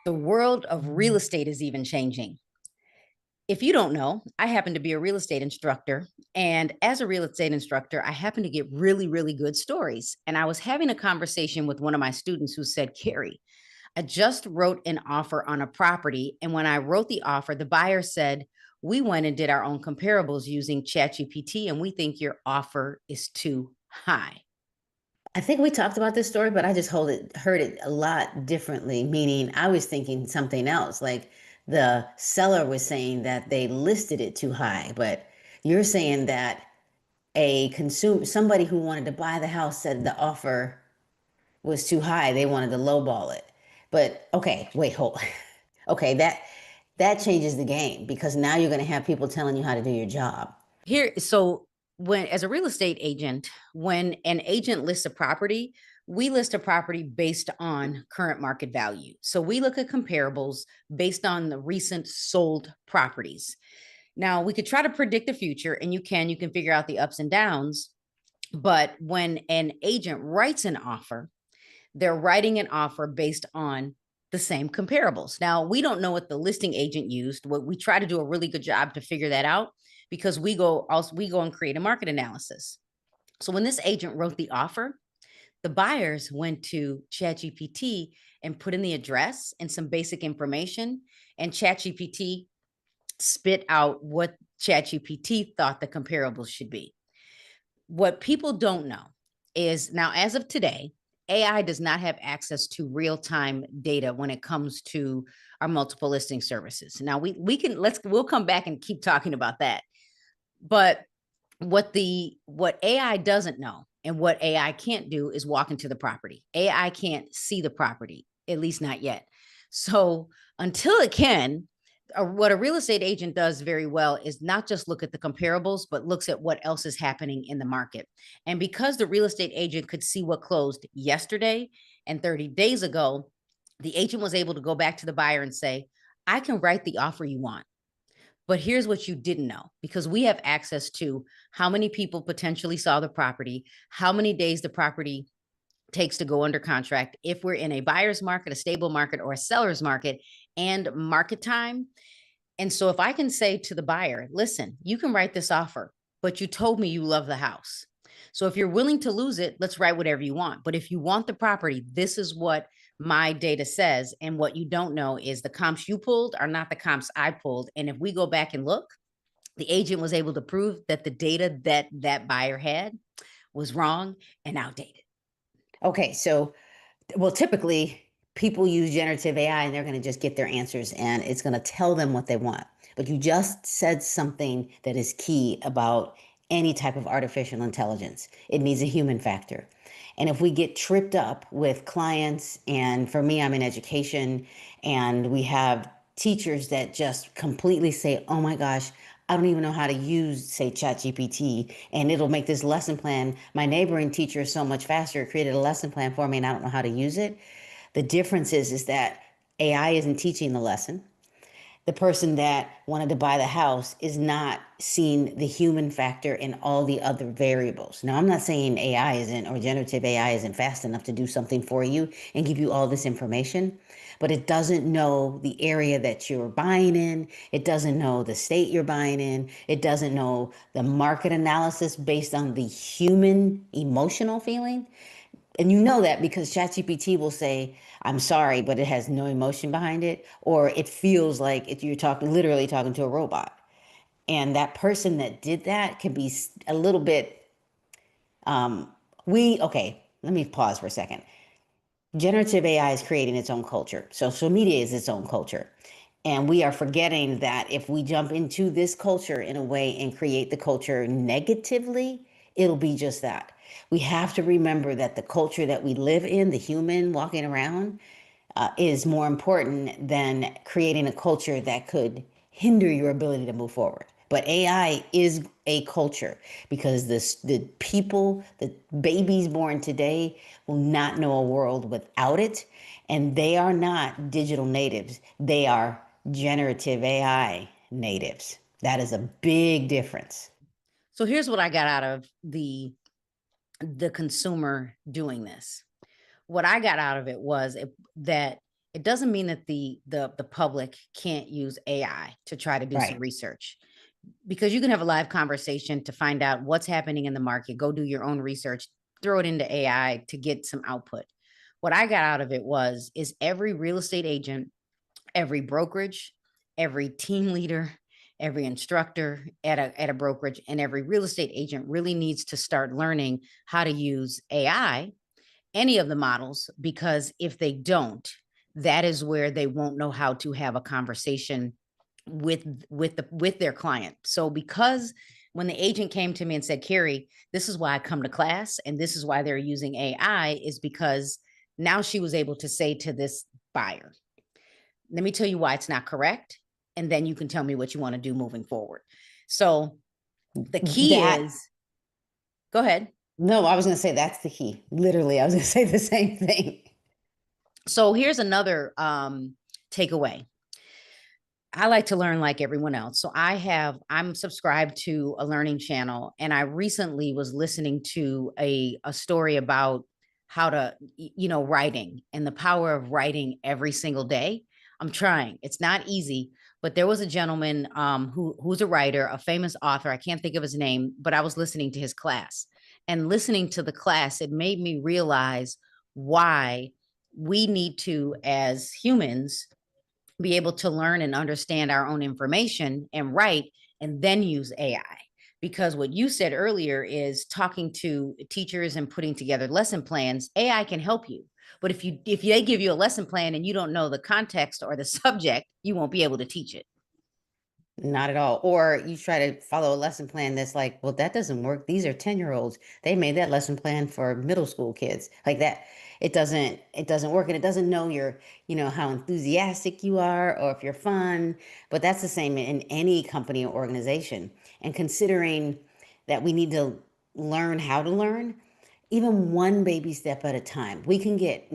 The world of real estate is even changing. If you don't know, I happen to be a real estate instructor. And as a real estate instructor, I happen to get really, really good stories. And I was having a conversation with one of my students who said, Carrie, I just wrote an offer on a property. And when I wrote the offer, the buyer said, we went and did our own comparables using ChatGPT, and we think your offer is too high. I think we talked about this story, but I just heard it a lot differently, meaning I was thinking something else. Like the seller was saying that they listed it too high, but you're saying that somebody who wanted to buy the house said the offer was too high. They wanted to lowball it. But okay, wait, hold. Okay, that changes the game because now you're going to have people telling you how to do your job. So when as a real estate agent, when an agent lists a property, we list a property based on current market value. So we look at comparables based on the recent sold properties. Now, we could try to predict the future, and you can figure out the ups and downs, but when an agent writes an offer, they're writing an offer based on the same comparables. Now, we don't know what the listing agent used. What we try to do a really good job to figure that out because we go and create a market analysis. So when this agent wrote the offer, the buyers went to ChatGPT and put in the address and some basic information, and ChatGPT spit out what ChatGPT thought the comparables should be. What people don't know is now, as of today, AI does not have access to real-time data when it comes to our multiple listing services. Now we'll come back and keep talking about that. But what AI doesn't know and what AI can't do is walk into the property. AI can't see the property, at least not yet. So until it can, what a real estate agent does very well is not just look at the comparables, but looks at what else is happening in the market. And because the real estate agent could see what closed yesterday and 30 days ago, the agent was able to go back to the buyer and say, I can write the offer you want. But here's what you didn't know, because we have access to how many people potentially saw the property, how many days the property takes to go under contract, if we're in a buyer's market, a stable market, or a seller's market, and market time. And so if I can say to the buyer, listen, you can write this offer, but you told me you love the house. So if you're willing to lose it, let's write whatever you want. But if you want the property, this is what my data says. And what you don't know is the comps you pulled are not the comps I pulled. And if we go back and look, the agent was able to prove that the data that that buyer had was wrong and outdated. Okay, so well, typically people use generative AI and they're going to just get their answers and it's going to tell them what they want. But you just said something that is key about any type of artificial intelligence. It needs a human factor. And if we get tripped up with clients, and for me, I'm in education, and we have teachers that just completely say, oh my gosh, I don't even know how to use, say, ChatGPT, and it'll make this lesson plan. My neighboring teacher is so much faster, created a lesson plan for me, and I don't know how to use it. The difference is that AI isn't teaching the lesson. The person that wanted to buy the house is not seeing the human factor in all the other variables. Now, I'm not saying AI isn't, or generative AI isn't fast enough to do something for you and give you all this information, but it doesn't know the area that you're buying in. It doesn't know the state you're buying in. It doesn't know the market analysis based on the human emotional feeling. And you know that because ChatGPT will say, I'm sorry, but it has no emotion behind it, or it feels like you're literally talking to a robot. And that person that did that can be a little bit, okay, let me pause for a second. Generative AI is creating its own culture. Social media is its own culture. And we are forgetting that if we jump into this culture in a way and create the culture negatively, it'll be just that. We have to remember that the culture that we live in, the human walking around, is more important than creating a culture that could hinder your ability to move forward. But AI is a culture because the people, the babies born today will not know a world without it. And they are not digital natives. They are generative AI natives. That is a big difference. So here's what I got out of the consumer doing this. What I got out of it was that It doesn't mean that the public can't use AI to try to do some Right. research, because you can have a live conversation to find out what's happening in the market, go do your own research, throw it into AI to get some output. What I got out of it was is every real estate agent, every brokerage, every team leader, every instructor at a brokerage, and every real estate agent really needs to start learning how to use AI, any of the models, because if they don't, that is where they won't know how to have a conversation with their client. So because when the agent came to me and said, Carrie, this is why I come to class and this is why they're using AI, is because now she was able to say to this buyer, let me tell you why it's not correct. And then you can tell me what you want to do moving forward. So the key That is, go ahead. No, I was going to say that's the key. Literally, I was going to say the same thing. So here's another takeaway. I like to learn like everyone else. So I'm subscribed to a learning channel, and I recently was listening to a story about how to, writing and the power of writing every single day. I'm trying. It's not easy, but there was a gentleman who's a writer, a famous author. I can't think of his name, but I was listening to his class. And listening to the class, it made me realize why we need to, as humans, be able to learn and understand our own information and write, and then use AI. Because what you said earlier is talking to teachers and putting together lesson plans, AI can help you. But if they give you a lesson plan and you don't know the context or the subject, you won't be able to teach it. Not at all. Or you try to follow a lesson plan that's like, well, that doesn't work. These are 10-year-olds. They made that lesson plan for middle school kids. Like that, it doesn't work. And it doesn't know how enthusiastic you are or if you're fun. But that's the same in any company or organization. And considering that we need to learn how to learn, even one baby step at a time, we can get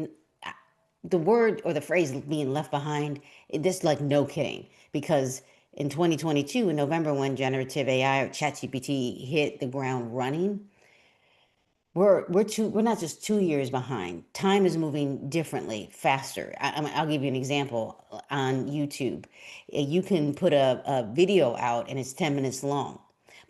the word or the phrase being left behind, this like no kidding. Because in 2022, in November, when generative AI or ChatGPT hit the ground running, we're not just 2 years behind. Time is moving differently, faster. I'll give you an example on YouTube. You can put a video out and it's 10 minutes long,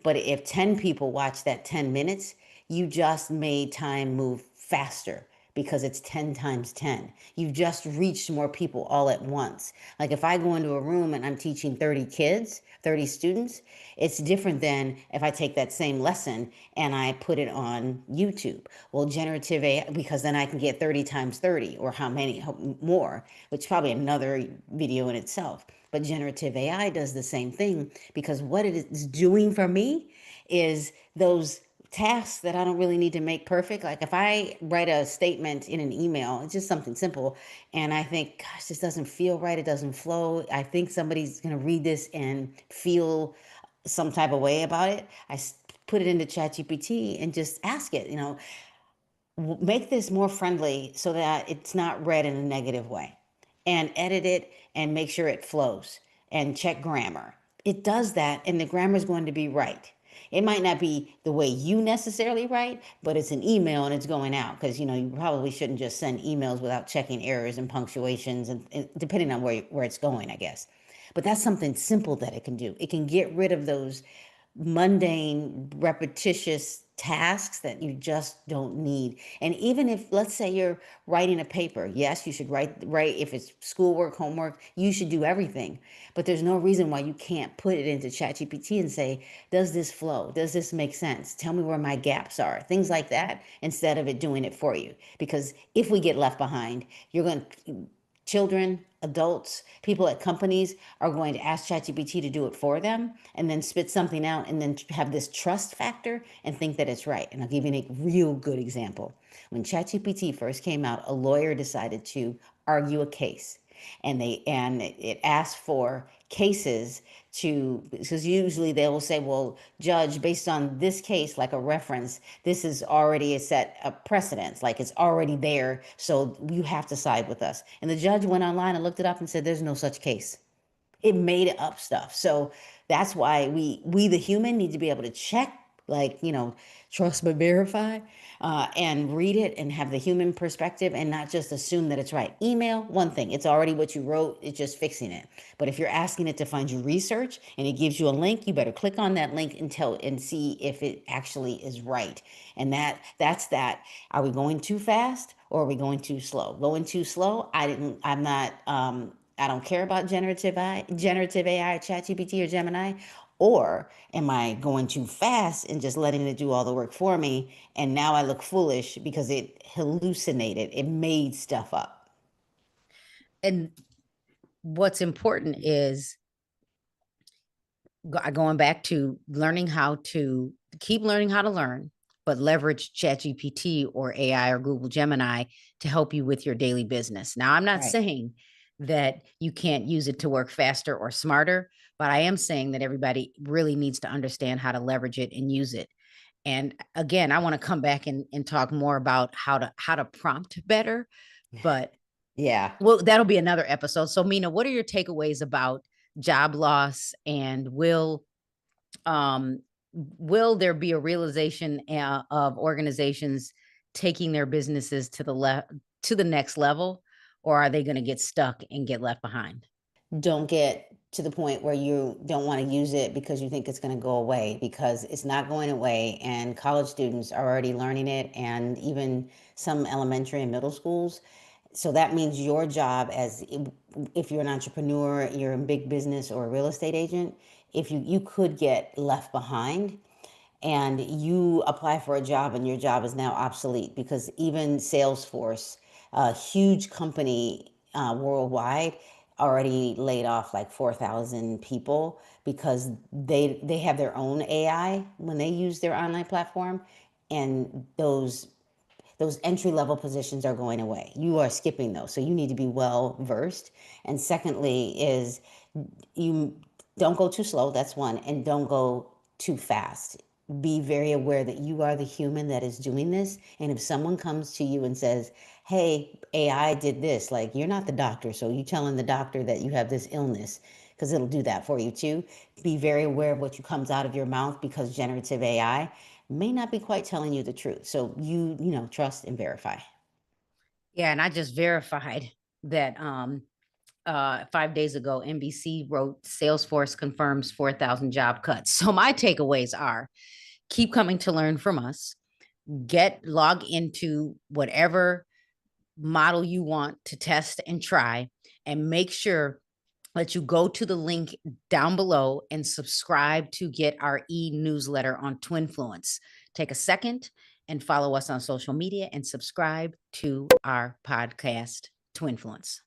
but if 10 people watch that 10 minutes, you just made time move faster because it's 10 times 10. You've just reached more people all at once. Like if I go into a room and I'm teaching 30 kids, 30 students, it's different than if I take that same lesson and I put it on YouTube. Well, generative AI, because then I can get 30 times 30 or how many more, which is probably another video in itself. But generative AI does the same thing because what it is doing for me is those tasks that I don't really need to make perfect. Like if I write a statement in an email, it's just something simple, and I think, gosh, this doesn't feel right. It doesn't flow. I think somebody's going to read this and feel some type of way about it. Put it into ChatGPT and just ask it, make this more friendly so that it's not read in a negative way, and edit it and make sure it flows and check grammar. It does that and the grammar is going to be right. It might not be the way you necessarily write, but it's an email and it's going out because you probably shouldn't just send emails without checking errors and punctuations and depending on where it's going, I guess. But that's something simple that it can do. It can get rid of those mundane, repetitious tasks that you just don't need. And even if, let's say, you're writing a paper, yes, you should write if it's schoolwork, homework, you should do everything. But there's no reason why you can't put it into ChatGPT and say, does this flow? Does this make sense? Tell me where my gaps are. Things like that, instead of it doing it for you. Because if we get left behind, you're going to children, adults, people at companies are going to ask ChatGPT to do it for them and then spit something out and then have this trust factor and think that it's right. And I'll give you a real good example. When ChatGPT first came out, a lawyer decided to argue a case, and it asked for cases to, because usually they will say, well, judge, based on this case, like a reference, this is already a set of precedence, like it's already there, so you have to side with us. And the judge went online and looked it up and said there's no such case. It made up stuff. So that's why we the human need to be able to check like, trust but verify, and read it and have the human perspective and not just assume that it's right. Email, one thing, it's already what you wrote, it's just fixing it. But if you're asking it to find you research and it gives you a link, you better click on that link and see if it actually is right. And that's that. Are we going too fast or are we going too slow? Going too slow, I'm not I don't care about generative AI, ChatGPT or Gemini. Or am I going too fast and just letting it do all the work for me? And now I look foolish because it hallucinated, it made stuff up. And what's important is going back to learning how to keep learning how to learn, but leverage ChatGPT or AI or Google Gemini to help you with your daily business. Now, I'm not Right. saying that you can't use it to work faster or smarter, but I am saying that everybody really needs to understand how to leverage it and use it. And again, I want to come back and talk more about how to prompt better, but Yeah. well, that'll be another episode. So, Mina, what are your takeaways about job loss, and um will there be a realization of organizations taking their businesses to the next level, or are they going to get stuck and get left behind? Don't get to the point where you don't want to use it because you think it's going to go away, because it's not going away, and college students are already learning it, and even some elementary and middle schools. So that means your job, as if you're an entrepreneur, you're in big business or a real estate agent, if you could get left behind and you apply for a job and your job is now obsolete, because even Salesforce, a huge company worldwide, already laid off like 4,000 people because they have their own AI when they use their online platform, and those entry level positions are going away. You are skipping those, so you need to be well versed. And secondly is, you don't go too slow, that's one, and don't go too fast. Be very aware that you are the human that is doing this, and if someone comes to you and says, hey, AI did this, like, you're not the doctor, so you telling the doctor that you have this illness, because it'll do that for you too. Be very aware of what comes out of your mouth, because generative AI may not be quite telling you the truth. So trust and verify. Yeah, and I just verified that 5 days ago, NBC wrote Salesforce confirms 4,000 job cuts. So my takeaways are keep coming to learn from us, log into whatever model you want to test and try, and make sure that you go to the link down below and subscribe to get our e-newsletter on Twinfluence. Take a second and follow us on social media and subscribe to our podcast, Twinfluence.